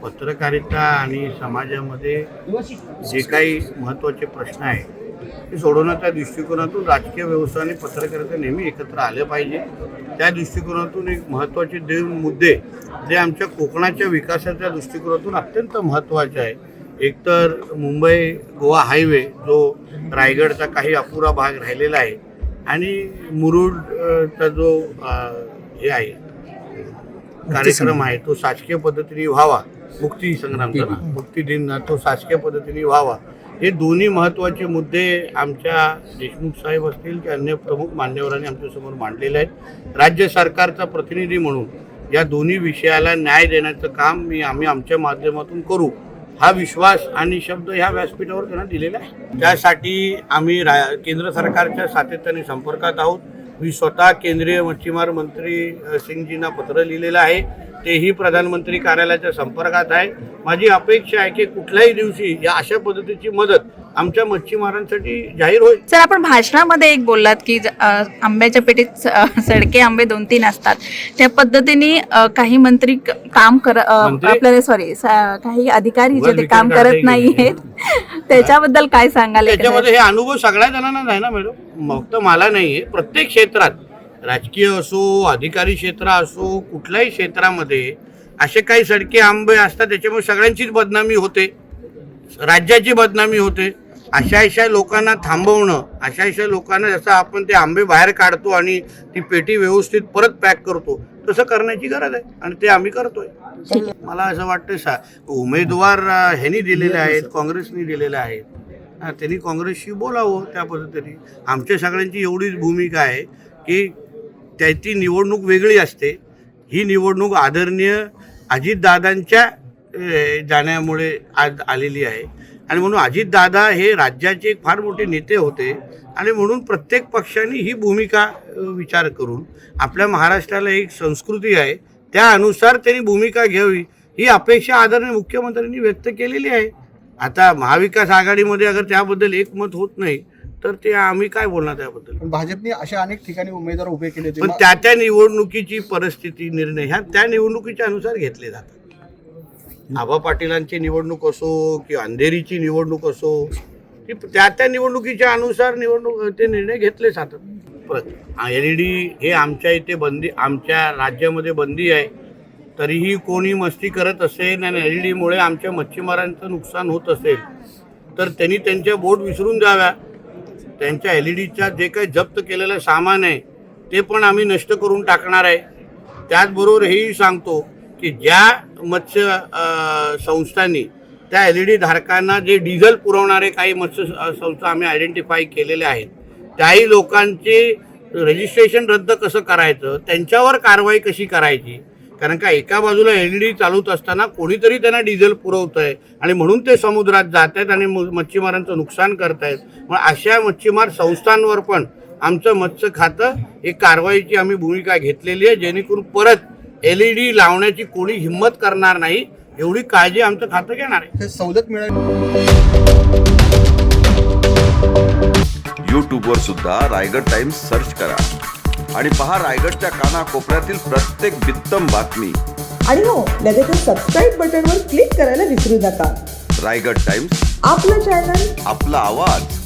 पत्रकारिता आणि समाजामध्ये जे काही महत्त्वाचे प्रश्न आहे ते सोडवण्याच्या दृष्टिकोनातून राजकीय व्यवस्था आणि पत्रकारिता नेहमी एकत्र आले पाहिजे. त्या दृष्टिकोनातून एक महत्त्वाचे 2 मुद्दे जे आमच्या कोकणाच्या विकासाच्या दृष्टिकोनातून अत्यंत महत्त्वाचे आहे. एकतर मुंबई गोवा हायवे जो रायगडचा काही अपुरा भाग राहिलेला आहे आणि मुरुडचा जो हे आहे कार्यक्रम आहे तो शासकीय पद्धतीने व्हावा. मुक्ती संग्रामचा मुक्ती दिन तो शासकीय पद्धतीने व्हावा. हे दोन्ही महत्त्वाचे मुद्दे आमच्या देशमुख साहेब असतील की अन्य प्रमुख मान्यवरांनी आमच्यासमोर मांडलेले आहेत. राज्य सरकारचा प्रतिनिधी म्हणून या दोन्ही विषयाला न्याय देण्याचं काम आम्ही आमच्या माध्यमातून करू हा विश्वास आणि शब्द ह्या व्यासपीठावर त्यांना दिलेला आहे. त्यासाठी आम्ही केंद्र सरकारच्या सातत्याने संपर्कात आहोत. मी स्वतः केंद्रीय मच्छीमार मंत्री सिंगजींना पत्र लिहिलेलं आहे. तेही प्रधानमंत्री कार्यालयाच्या संपर्कात आहे. माझी अपेक्षा आहे की कुठल्याही दिवशी या अशा पद्धतीची मदत आमच्या मच्छीमारांसाठी जाहीर होईल. सर, आपण भाषणामध्ये एक बोललात की आंब्याच्या पेटीत सडके आंबे 2-3 असतात. त्या पद्धतीने काही मंत्री काम काही अधिकारी जे ते काम करत नाहीयेत त्याच्याबद्दल काय सांगाल? त्याच्यामध्ये हे अनुभव सगळ्या जणांना आहे ना मॅडम, फक्त मला नाहीये. प्रत्येक क्षेत्रात राजकीय असो अधिकारी क्षेत्र असो कुठल्याही क्षेत्रामध्ये असे काही सडके आंबे असतात त्याच्यामुळे सगळ्यांचीच बदनामी होते, राज्याची बदनामी होते. अशा लोकांना थांबवणं, अशा लोकांना जसं आपण ते आंबे बाहेर काढतो आणि ती पेटी व्यवस्थित परत पॅक करतो तसं करण्याची गरज आहे आणि ते आम्ही करतोय. मला असं वाटतं उमेदवार ह्यांनी दिलेले आहेत, काँग्रेसनी दिलेले आहेत, त्यांनी काँग्रेसशी बोलावं. त्या पद्धतीने आमच्या सगळ्यांची एवढीच भूमिका आहे की ती निवडणूक वेगळी असते. ही निवडणूक आदरणीय अजितदादांच्या जाण्यामुळे आज आलेली आहे आणि म्हणून अजितदादा हे राज्याचे एक फार मोठे नेते होते आणि म्हणून प्रत्येक पक्षाने ही भूमिका विचार करून आपल्या महाराष्ट्राला एक संस्कृती आहे त्या अनुसार त्यांनी भूमिका घ्यावी ही अपेक्षा आदरणीय मुख्यमंत्र्यांनी व्यक्त केलेली आहे. आता महाविकास आघाडीमध्ये अगर त्याबद्दल एकमत होत नाही तर ते आम्ही काय बोलणार त्याबद्दल. भाजपने अशा अनेक ठिकाणी उमेदवार उभे केले होते पण त्या निवडणुकीची परिस्थिती निर्णय ह्या त्या निवडणुकीच्या अनुसार घेतले जातात. आबा पाटीलांची निवडणूक असो की अंधेरीची निवडणूक असो की त्या निवडणुकीच्या अनुसार ते निर्णय घेतले जातात. LED हे आमच्या इथे बंदी, आमच्या राज्यामध्ये बंदी आहे तरीही कोणी मस्ती करत असेल आणि LED आमच्या मच्छीमारांचं नुकसान होत असेल तर त्यांनी त्यांच्या बोट विसरून जाव्या. त्यांच्या LEDच्या जे काही जप्त केलेलं सामान आहे ते पण आम्ही नष्ट करून टाकणार आहे. त्याचबरोबर हेही सांगतो की ज्या मत्स्य संस्थांनी त्या LED धारकांना जे डिझेल पुरवणारे काही मत्स्य संस्था आम्ही आयडेंटिफाय केलेल्या आहेत त्याही लोकांचे रजिस्ट्रेशन रद्द कसं करायचं, त्यांच्यावर कारवाई कशी करायची. कारण का एका बाजूला LED चालवत असताना कोणीतरी त्यांना डिझेल पुरवतं आहे आणि म्हणून ते समुद्रात जात आहेत आणि मच्छीमारांचं नुकसान करत आहेत. मग अशा मच्छीमार संस्थांवर पण आमचं मत्स्य खातं एक कारवाईची आम्ही भूमिका घेतलेली आहे जेणेकरून परत LED लावण्याची कोणी हिंमत करणार नाही एवढी काळजी आमचं खातं घेणार आहे. सवलत मिळाली. यूट्यूबवर सुद्धा रायगड टाइम्स सर्च करा आणि पहा रायगडच्या कानाकोपऱ्यातील प्रत्येक बित्तम बातमी. आणि हो, लगेचच सबस्क्राईब बटनवर क्लिक करायला विसरू नका. रायगड टाइम्स, आपलं चॅनल, आपला आवाज.